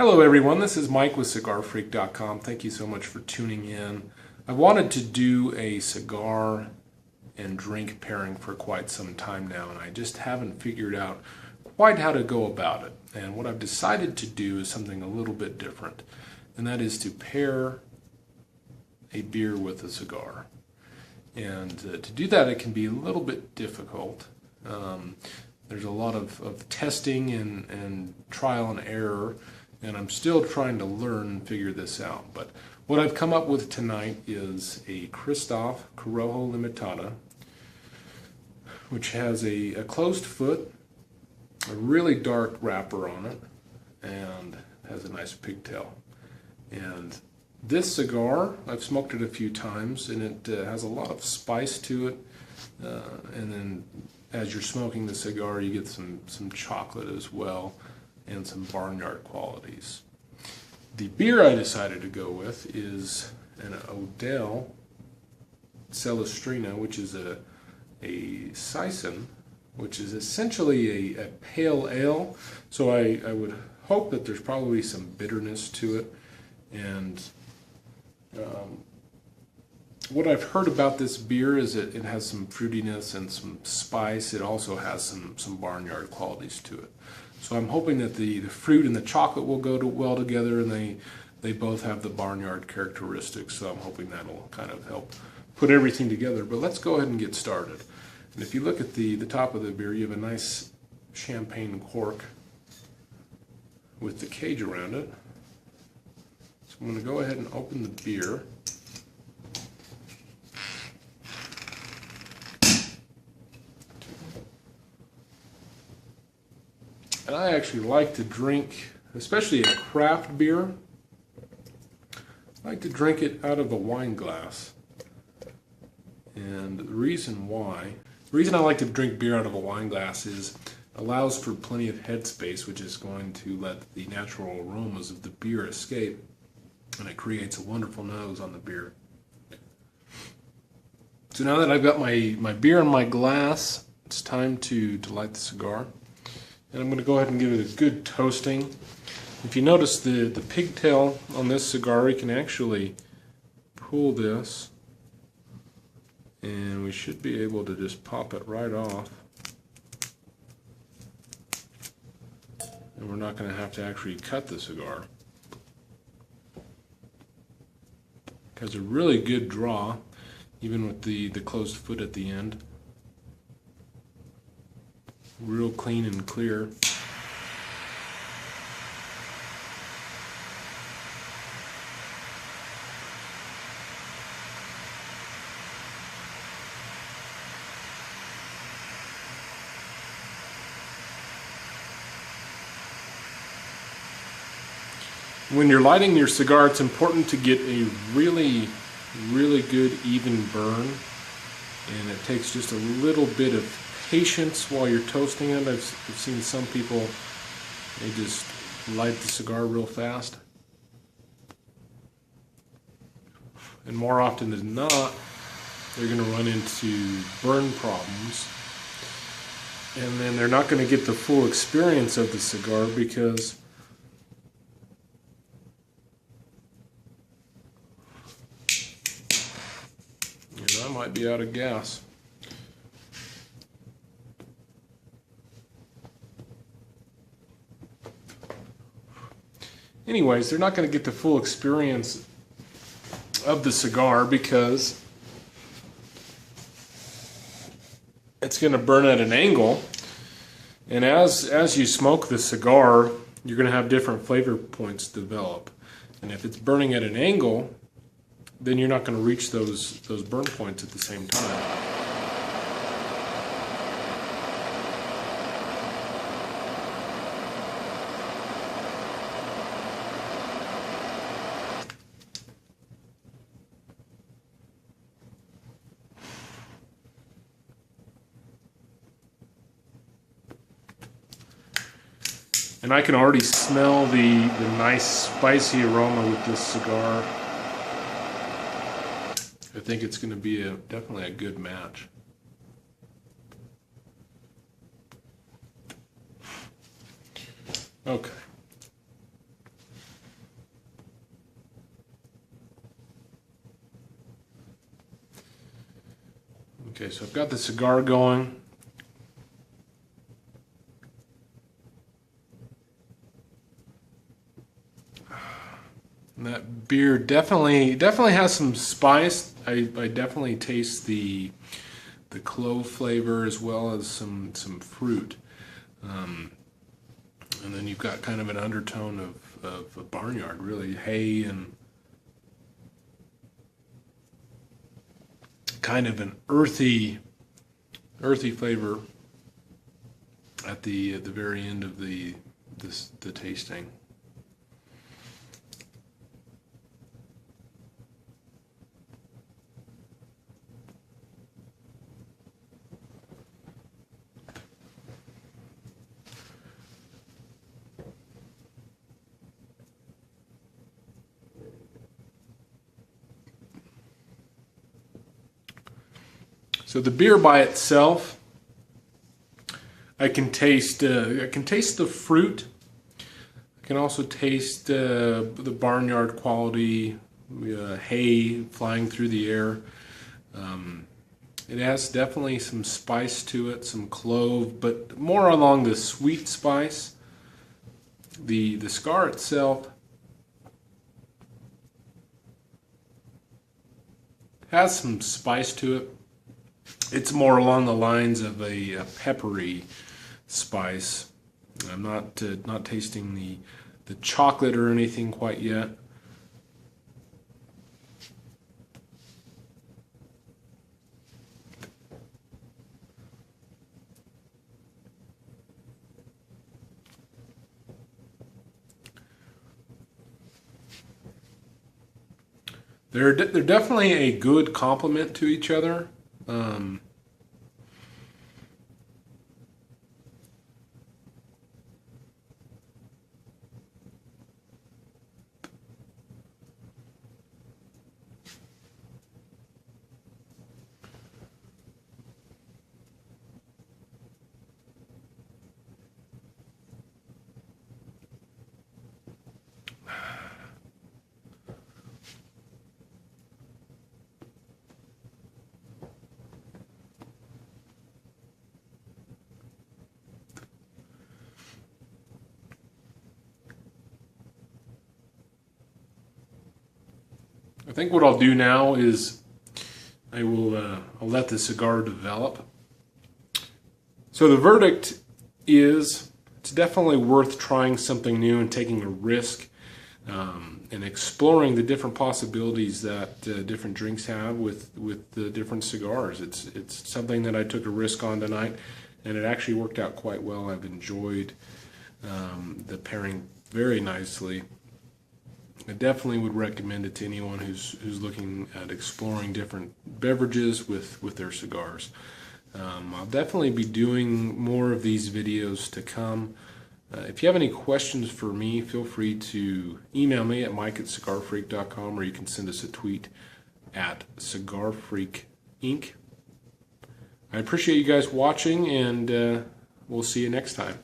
Hello everyone, this is Mike with CigarFreak.com. Thank you so much for tuning in. I wanted to do a cigar and drink pairing for quite some time now, and I just haven't figured out quite how to go about it. And what I've decided to do is something a little bit different, and that is to pair a beer with a cigar. And to do that, it can be a little bit difficult. There's a lot of testing and trial and error, and I'm still trying to learn and figure this out. But what I've come up with tonight is a Kristoff Corojo Limitada, which has a closed foot, a really dark wrapper on it, and has a nice pigtail. And this cigar, I've smoked it a few times, and it has a lot of spice to it. And then as you're smoking the cigar, you get some chocolate as well, and some barnyard qualities. The beer I decided to go with is an Odell Celastrina, which is a Saison, which is essentially a pale ale. So I would hope that there's probably some bitterness to it. And what I've heard about this beer is that it has some fruitiness and some spice. It also has some barnyard qualities to it. So I'm hoping that the fruit and the chocolate will go well together, and they both have the barnyard characteristics. So I'm hoping that'll kind of help put everything together. But let's go ahead and get started. And if you look at the top of the beer, you have a nice champagne cork with the cage around it. So I'm going to go ahead and open the beer. And I actually like to drink, especially a craft beer, I like to drink it out of a wine glass. And the reason I like to drink beer out of a wine glass is it allows for plenty of headspace, which is going to let the natural aromas of the beer escape, and it creates a wonderful nose on the beer. So now that I've got my beer in my glass, it's time to light the cigar. And I'm going to go ahead and give it a good toasting. If you notice the pigtail on this cigar, we can actually pull this, and we should be able to just pop it right off. And we're not going to have to actually cut the cigar. It has a really good draw, even with the closed foot at the end. Real clean and clear. When you're lighting your cigar, it's important to get a really good even burn, and it takes just a little bit of patience while you're toasting it. I've seen some people, they just light the cigar real fast, and more often than not they're going to run into burn problems, and then they're not going to get the full experience of the cigar because I might be out of gas. Anyways, they're not going to get the full experience of the cigar because it's going to burn at an angle. And as you smoke the cigar, you're going to have different flavor points develop. And if it's burning at an angle, then you're not going to reach those burn points at the same time. And I can already smell the nice spicy aroma with this cigar. I think it's going to be definitely a good match. Okay. Okay, so I've got the cigar going. And that beer definitely has some spice. I definitely taste the clove flavor as well as some fruit. And then you've got kind of an undertone of a barnyard, really, hay and kind of an earthy flavor at the very end of the tasting. So the beer by itself, I can taste the fruit. I can also taste the barnyard quality, hay flying through the air. It has definitely some spice to it, some clove, but more along the sweet spice. The cigar itself has some spice to it. It's more along the lines of a peppery spice. I'm not tasting the chocolate or anything quite yet. They're definitely a good complement to each other. I think what I'll do now is I'll let the cigar develop. So the verdict is it's definitely worth trying something new and taking a risk and exploring the different possibilities that different drinks have with the different cigars. It's something that I took a risk on tonight, and it actually worked out quite well. I've enjoyed the pairing very nicely. I definitely would recommend it to anyone who's looking at exploring different beverages with their cigars. I'll definitely be doing more of these videos to come. If you have any questions for me, feel free to email me at mike@cigarfreak.com, or you can send us a tweet at cigarfreakinc. I appreciate you guys watching, and we'll see you next time.